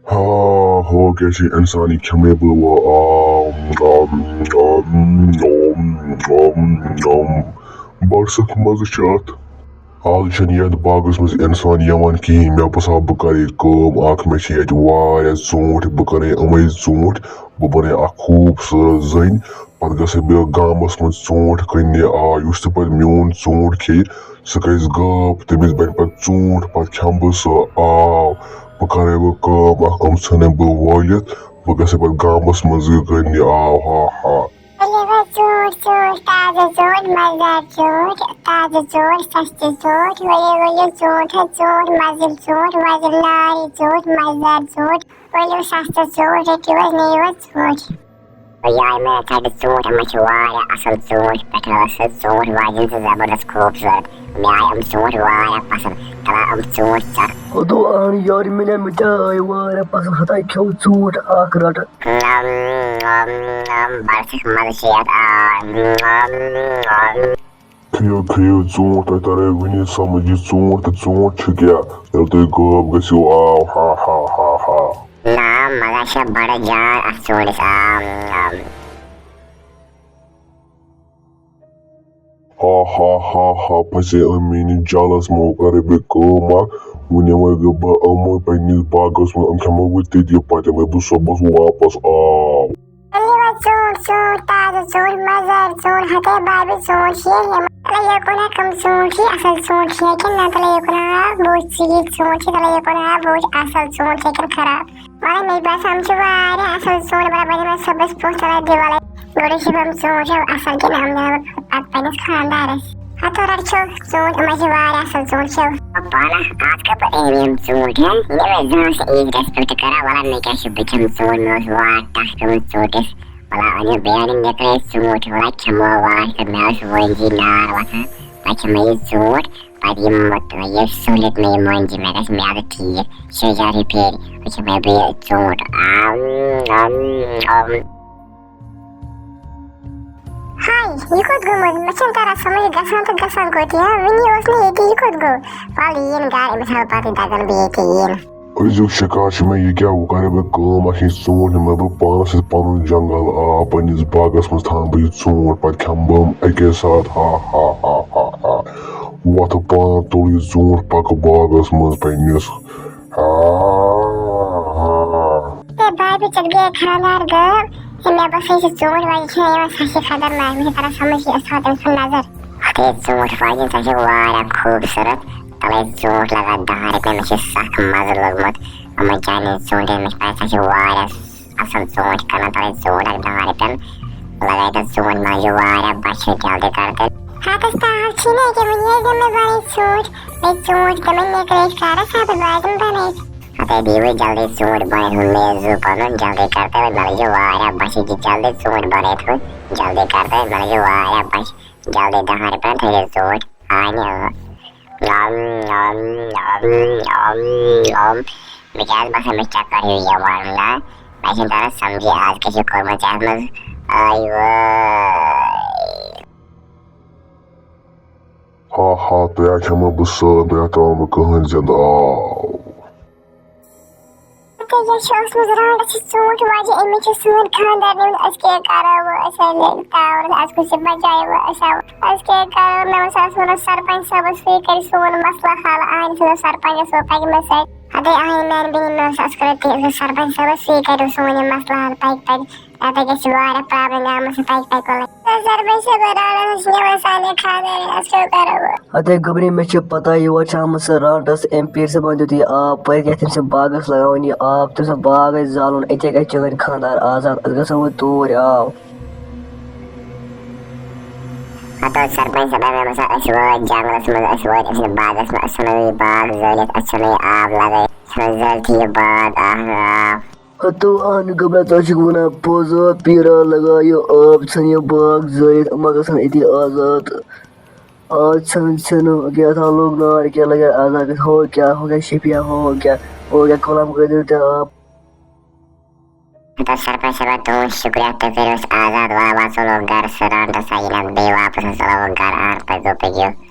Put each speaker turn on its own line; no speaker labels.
हो कैसे इंसानी क्षमे बड़ सख मजा आज छन बागस मज इंसान यवान कहीं मे बसा बह कर मे ूठ बह कर अमे ूठ बह बन खूबसूरत जन पे गस बह गामस मज ूठ कन उस पे मोन ूठ खे सह गई गाब तमिस बन पे ूठ पे खम बह सह बह कर अम इन बह वालित बह गस पे गामस मज कन हा हा
ूठ ताजा ूठ मजेदार ूठ ताजा ूठ सस्ते ूठ वलियो ूठ ूठ मजेदार ूठ मजेदार ूठ वलियो सस्ते ूठ रटियो नीव ूठ यार मैं थर्ड ूठ मे असल ूठ पे ूठ वाजन से जबरदस्त खूबसूरत मे आय ूठ पसंद तला ूठ चख
दो यार मैंने मिठाई वारा पसंद हता खेव ूठ आख रट
बरसक मदशियत
खियो खियो ूठ तरे वनी समझ ूठ तो ूठ क्या तुम गाब गो हा हा हा हा
नाम मजा बड़ जान ूठस
हा फसे अमीन जालस मो करे बे वन वो बह अमो पन्निस बागस मज खमो बह तति पे बह सबस वापस आव
ूठ ताजा ूठ मजेदार ूठ हते बाबी ूठ तला यकुना कम ूठ असल ूठ ना तला यकुना बहुत चीज ूठ तला यकुना बहुत असल ूठ लेकिन खराब वाला मेरी बात हम असल ूठ बराबर में सबस पोस्ट तला दिवाले गोड़ी से हम ूठ असल के नाम ना पन्निस खानदारस हथोरट छो ूठ मजे असल ूठ छो पाना आज का प्रीमियम ूठ है ये मैं से एक रेस्पेक्ट करा वाला मैं क्या शुभ छम ूठ में वाट टक ूठस वाला अन्य बयान निकले ूठ वाला छमो वाट मैं वंजी नार वाला अच्छा मैं ूठ पादी मत ये सुलत में मंजी मैं कस मैं ठीक शेजारी फेर अच्छा मैं भी ूठ हाय ये खुद गो मचन तारा समझ गसन को थी विनी उसने ये खुद गो वाली ये गाड़ी में सब पाती दगन भी ये
अजुक शिकार में यह क्या कर बह ूठ मे बह पानस पन जंगल पन्निस बागस मज थान बह ूठ पे खम बह अके साथ हा हा हा हा हा वथ पान तुल ूठ पक बागस मज पन्निस हा
ते भाई भी चल गए खानदार गब मैं बस ऐसे ूठ वाली छे ये सच्ची खतरनाक मुझे तरह समझ साथ में नजर ते ूठ वाली सच्ची वारा खूबसूरत तले ूठ लगा दहार पे मुझे सख मजा लगमत अम्मा जाने ूठ में पैसा से वारा असल ूठ करना तले ूठ लगा दहार पे लगाए तो ूठ मजा वारा बच्चे जल्दी करते हाँ तो स्टाफ छीने के मुझे जिम्मेवारी ूठ मैं ूठ के मैंने क्रेज करा सब बाजम बने अते दीवे जल्दी ूठ बने हुए जो पनो जल्दी करते हुए मर जो वारा बच्चे की जल्दी ूठ बने थे जल्दी करते हुए मर जो वारा बच जल्दी दहार पे थे ूठ आने मिजाज बस हमें चक्कर हुई है वाला वैसे तरह समझे आज के शुक्र में चाहत
हा हा तो खम बह सह तम कहन जिंद आव
ये शोस में रांटेस ूठ वाजे अमे सन खानदार ने अके कर आज कुछ बचाए अके कर मे सरपंच सब स्वीकार सोन मसला हाल आन सरपंच पग मे सत अदे आन मैन बिन सरपंच सब स्वीकार सोन मसला हाल पग पग अत गि वारा प्रॉब्लम आम पग पग सरपंच सब रान खानदार कर
अते गबरी मे पता योर शाम से रांटस एम पीर से बंद थी आब पे गन से बागस लगावन ये आब तम बाग जालुन अते गई चन खानदार आजाद गो तोर आव
अतो सरपंच सब में जंगलस मज बागस में बाग जलित आब लगे जल थी बाग
तो आन गबरा तक वन पोजो पीरा लगायो आब छन ये बाग जलित मगसन अति आजाद आज छन क्या था लोग नार क्या लगे आजाद हो गया शिपिया हो गया कलम कर देते आप
तो सरपंच सब तो शुक्रिया तो फिर उस आजाद वाला चलो घर से रांटेस आई ना बे वापस चलो घर आर पे जो पे गयो